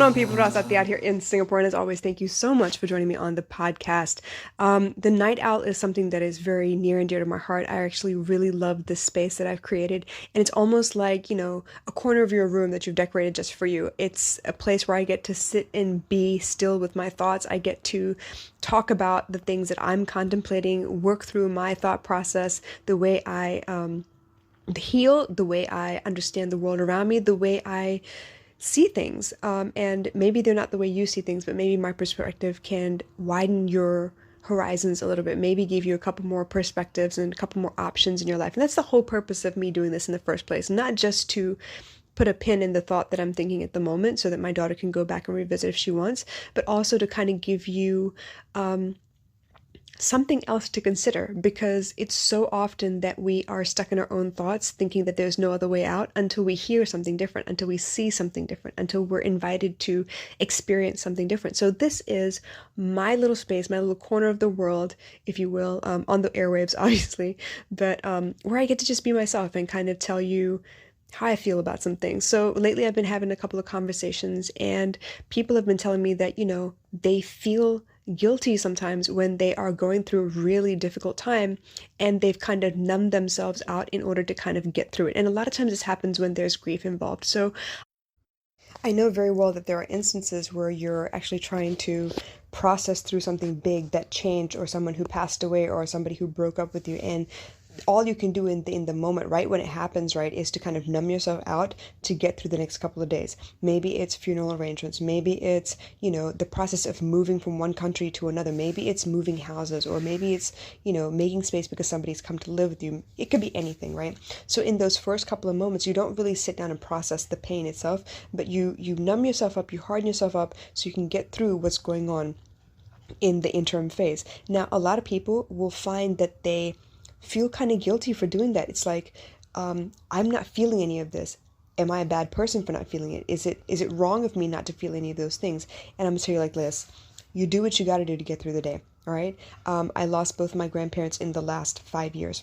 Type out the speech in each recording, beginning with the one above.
going on, people? Ross out here in Singapore, and as always, thank you so much for joining me on the podcast. The night owl is something that is very near and dear to my heart. I actually really love this space that I've created, and it's almost like, a corner of your room that you've decorated just for you. It's a place where I get to sit and be still with my thoughts. I get to talk about the things that I'm contemplating, work through my thought process, the way I heal, the way I understand the world around me, the way I see things. And maybe they're not the way you see things, but maybe my perspective can widen your horizons a little bit, maybe give you a couple more perspectives and a couple more options in your life. And that's the whole purpose of me doing this in the first place, not just to put a pin in the thought that I'm thinking at the moment so that my daughter can go back and revisit if she wants, but also to kind of give you something else to consider, because it's so often that we are stuck in our own thoughts thinking that there's no other way out until we hear something different, until we see something different, until we're invited to experience something different. So this is my little space, my little corner of the world, if you will, on the airwaves, obviously, but where I get to just be myself and kind of tell you how I feel about some things. So lately I've been having a couple of conversations, and people have been telling me that, they feel guilty sometimes when they are going through a really difficult time, and they've kind of numbed themselves out in order to kind of get through it. And a lot of times this happens when there's grief involved. So I know very well that there are instances where you're actually trying to process through something big, that change, or someone who passed away, or somebody who broke up with you, and all you can do in the moment, right when it happens, right, is to kind of numb yourself out to get through the next couple of days. Maybe it's funeral arrangements, maybe it's, the process of moving from one country to another, maybe it's moving houses, or maybe it's, making space because somebody's come to live with you. It could be anything, right? So in those first couple of moments, you don't really sit down and process the pain itself, but you numb yourself up, you harden yourself up so you can get through what's going on in the interim phase. Now, a lot of people will find that they feel kind of guilty for doing that. It's like, I'm not feeling any of this. Am I a bad person for not feeling it? Is it wrong of me not to feel any of those things? And I'm gonna tell you like this: you do what you got to do to get through the day. All right. I lost both of my grandparents in the last 5 years.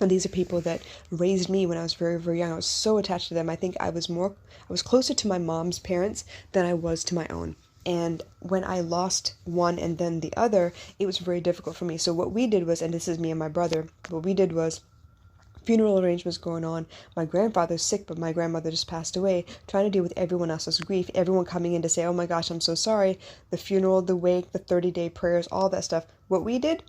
And these are people that raised me when I was very, very young. I was so attached to them. I think I was closer to my mom's parents than I was to my own. And when I lost one and then the other, it was very difficult for me. So what we did was, and this is me and my brother, what we did was funeral arrangements going on. My grandfather's sick, but my grandmother just passed away, trying to deal with everyone else's grief, everyone coming in to say, oh my gosh, I'm so sorry. The funeral, the wake, the 30-day prayers, all that stuff. What we did,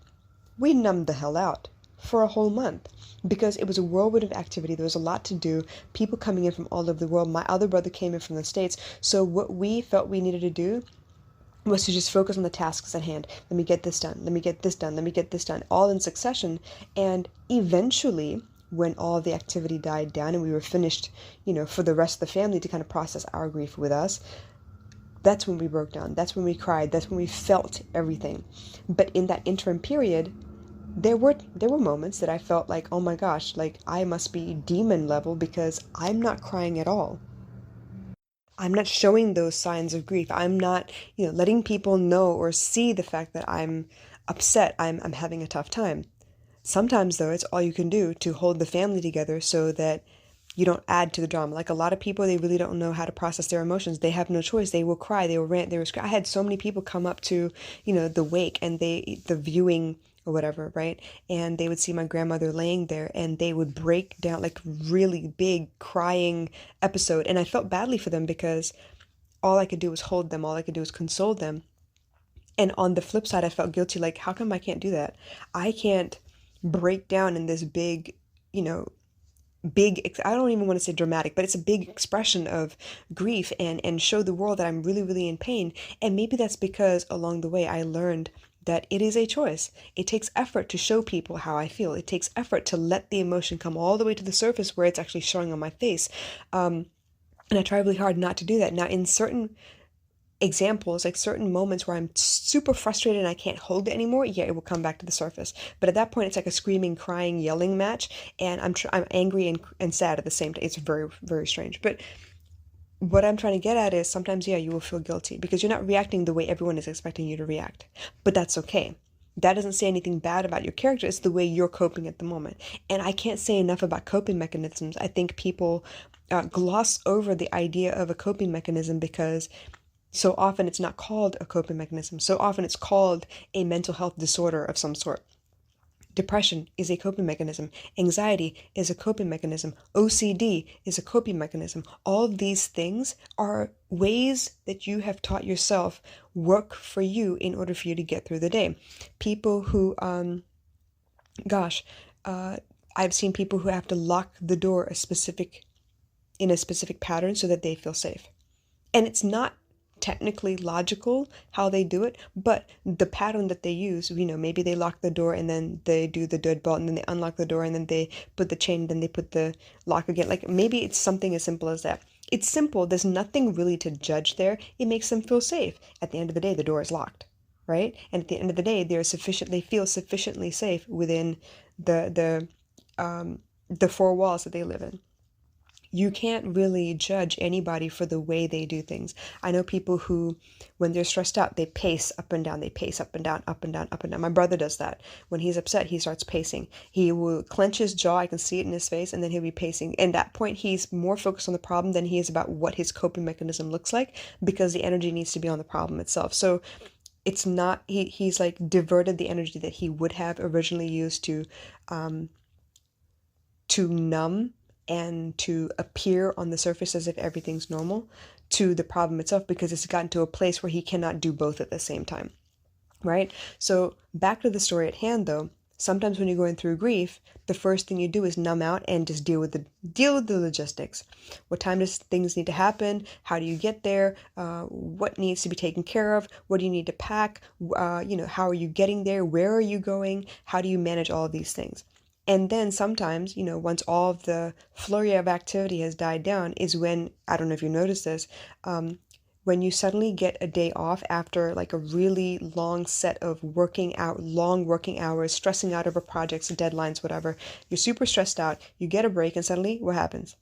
we numbed the hell out for a whole month, because it was a whirlwind of activity. There was a lot to do, people coming in from all over the world. My other brother came in from the States. So what we felt we needed to do was to just focus on the tasks at hand. Let me get this done. Let me get this done. Let me get this done, all in succession. And eventually, when all the activity died down and we were finished, for the rest of the family to kind of process our grief with us, that's when we broke down. That's when we cried. That's when we felt everything. But in that interim period, there were moments that I felt like, oh my gosh, like I must be demon level because I'm not crying at all. I'm not showing those signs of grief. I'm not, letting people know or see the fact that I'm upset. I'm having a tough time. Sometimes though, it's all you can do to hold the family together so that you don't add to the drama. Like a lot of people, they really don't know how to process their emotions. They have no choice. They will cry, they will rant, they will scream. I had so many people come up to, the wake and the viewing or whatever, right? And they would see my grandmother laying there and they would break down, like really big crying episode. And I felt badly for them because all I could do was hold them. All I could do was console them. And on the flip side, I felt guilty. Like, how come I can't do that? I can't break down in this big, I don't even want to say dramatic, but it's a big expression of grief and show the world that I'm really, really in pain. And maybe that's because along the way I learned that it is a choice. It takes effort to show people how I feel. It takes effort to let the emotion come all the way to the surface where it's actually showing on my face. And I try really hard not to do that. Now, in certain examples, like certain moments where I'm super frustrated and I can't hold it anymore, yeah, it will come back to the surface. But at that point, it's like a screaming, crying, yelling match, and I'm angry and sad at the same time. It's very, very strange. But what I'm trying to get at is sometimes, yeah, you will feel guilty because you're not reacting the way everyone is expecting you to react. But that's okay. That doesn't say anything bad about your character. It's the way you're coping at the moment. And I can't say enough about coping mechanisms. I think people gloss over the idea of a coping mechanism because So often it's not called a coping mechanism. So often it's called a mental health disorder of some sort. Depression is a coping mechanism. Anxiety is a coping mechanism. OCD is a coping mechanism. All of these things are ways that you have taught yourself work for you in order for you to get through the day. People who, gosh, uh, I've seen people who have to lock the door in a specific pattern so that they feel safe. And it's not technically logical how they do it, but the pattern that they use, maybe they lock the door and then they do the deadbolt and then they unlock the door and then they put the chain and then they put the lock again. Like maybe it's something as simple as that. It's simple. There's nothing really to judge there. It makes them feel safe. At the end of the day, the door is locked, right? And at the end of the day, they feel sufficiently safe within the the four walls that they live in. You can't really judge anybody for the way they do things. I know people who, when they're stressed out, they pace up and down. They pace up and down, up and down, up and down. My brother does that. When he's upset, he starts pacing. He will clench his jaw. I can see it in his face, and then he'll be pacing. And at that point, he's more focused on the problem than he is about what his coping mechanism looks like, because the energy needs to be on the problem itself. So it's not, he's like diverted the energy that he would have originally used to numb and to appear on the surface as if everything's normal to the problem itself, because it's gotten to a place where he cannot do both at the same time, right? So back to the story at hand though, sometimes when you're going through grief, the first thing you do is numb out and just deal with the logistics. What time does things need to happen? How do you get there? What needs to be taken care of? What do you need to pack? How are you getting there? Where are you going? How do you manage all of these things? And then sometimes, once all of the flurry of activity has died down is when, I don't know if you noticed this, when you suddenly get a day off after like a really long set of long working hours, stressing out over projects, deadlines, whatever, you're super stressed out, you get a break, and suddenly what happens?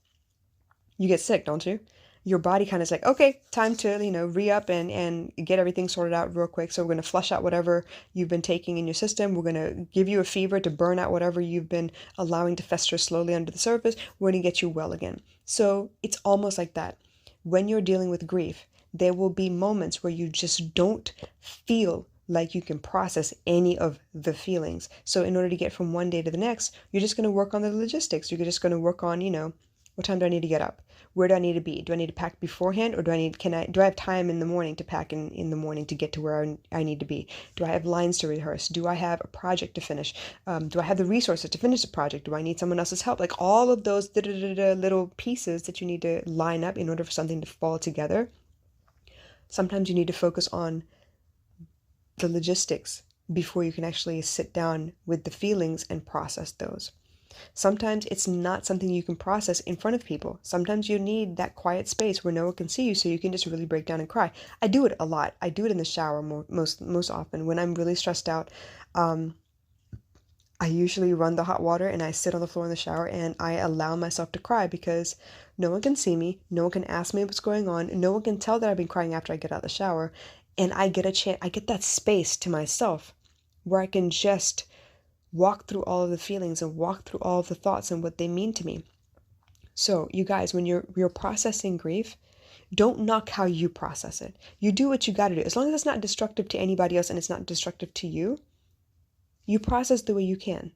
You get sick, don't you? Your body kind of is like, okay, time to, re-up and get everything sorted out real quick. So we're going to flush out whatever you've been taking in your system. We're going to give you a fever to burn out whatever you've been allowing to fester slowly under the surface. We're going to get you well again. So it's almost like that. When you're dealing with grief, there will be moments where you just don't feel like you can process any of the feelings. So in order to get from one day to the next, you're just going to work on the logistics. You're just going to work on, what time do I need to get up? Where do I need to be? Do I need to pack beforehand, or do I have time in the morning to pack in the morning to get to where I need to be? Do I have lines to rehearse? Do I have a project to finish? Do I have the resources to finish the project? Do I need someone else's help? Like all of those little pieces that you need to line up in order for something to fall together. Sometimes you need to focus on the logistics before you can actually sit down with the feelings and process those. Sometimes it's not something you can process in front of people. Sometimes you need that quiet space where no one can see you so you can just really break down and cry. I do it a lot. I do it in the shower most often. When I'm really stressed out, I usually run the hot water and I sit on the floor in the shower and I allow myself to cry, because no one can see me. No one can ask me what's going on. No one can tell that I've been crying after I get out of the shower. And I get that space to myself where I can just walk through all of the feelings and walk through all of the thoughts and what they mean to me. So you guys, when you're processing grief, don't knock how you process it. You do what you got to do. As long as it's not destructive to anybody else and it's not destructive to you, you process the way you can.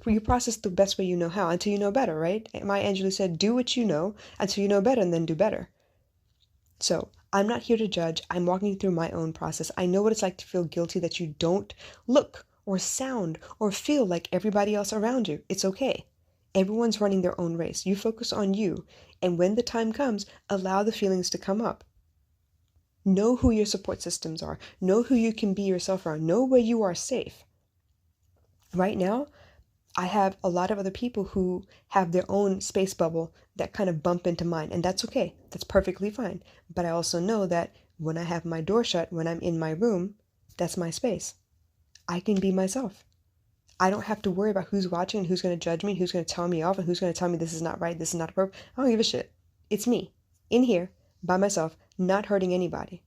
You process the best way you know how until you know better, right? Maya Angelou said, do what you know until you know better, and then do better. So I'm not here to judge. I'm walking through my own process. I know what it's like to feel guilty that you don't look or sound or feel like everybody else around you. It's okay. Everyone's running their own race. You focus on you. And when the time comes, allow the feelings to come up. Know who your support systems are. Know who you can be yourself around. Know where you are safe. Right now, I have a lot of other people who have their own space bubble that kind of bump into mine. And that's okay. That's perfectly fine. But I also know that when I have my door shut, when I'm in my room, that's my space. I can be myself. I don't have to worry about who's watching and who's going to judge me, who's going to tell me off, and who's going to tell me this is not right, this is not appropriate. I don't give a shit. It's me, in here, by myself, not hurting anybody.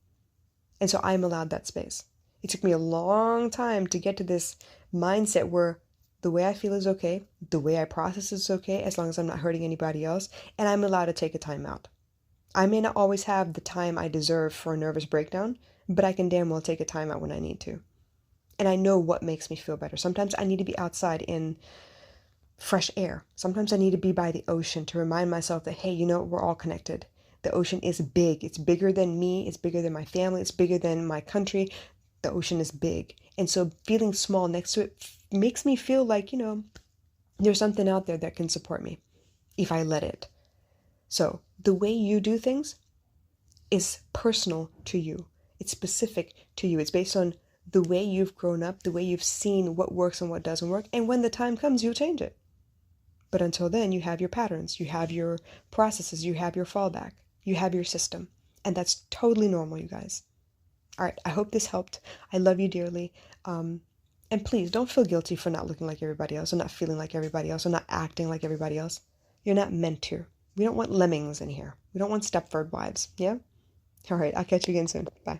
And so I'm allowed that space. It took me a long time to get to this mindset where the way I feel is okay, the way I process is okay, as long as I'm not hurting anybody else, and I'm allowed to take a time out. I may not always have the time I deserve for a nervous breakdown, but I can damn well take a time out when I need to. And I know what makes me feel better. Sometimes I need to be outside in fresh air. Sometimes I need to be by the ocean to remind myself that, hey, we're all connected. The ocean is big. It's bigger than me. It's bigger than my family. It's bigger than my country. The ocean is big. And so feeling small next to it makes me feel like, there's something out there that can support me if I let it. So the way you do things is personal to you. It's specific to you. It's based on the way you've grown up, the way you've seen what works and what doesn't work. And when the time comes, you'll change it. But until then, you have your patterns, you have your processes, you have your fallback, you have your system. And that's totally normal, you guys. All right, I hope this helped. I love you dearly. And please don't feel guilty for not looking like everybody else, or not feeling like everybody else, or not acting like everybody else. You're not meant to. We don't want lemmings in here. We don't want Stepford wives, yeah? All right, I'll catch you again soon. Bye.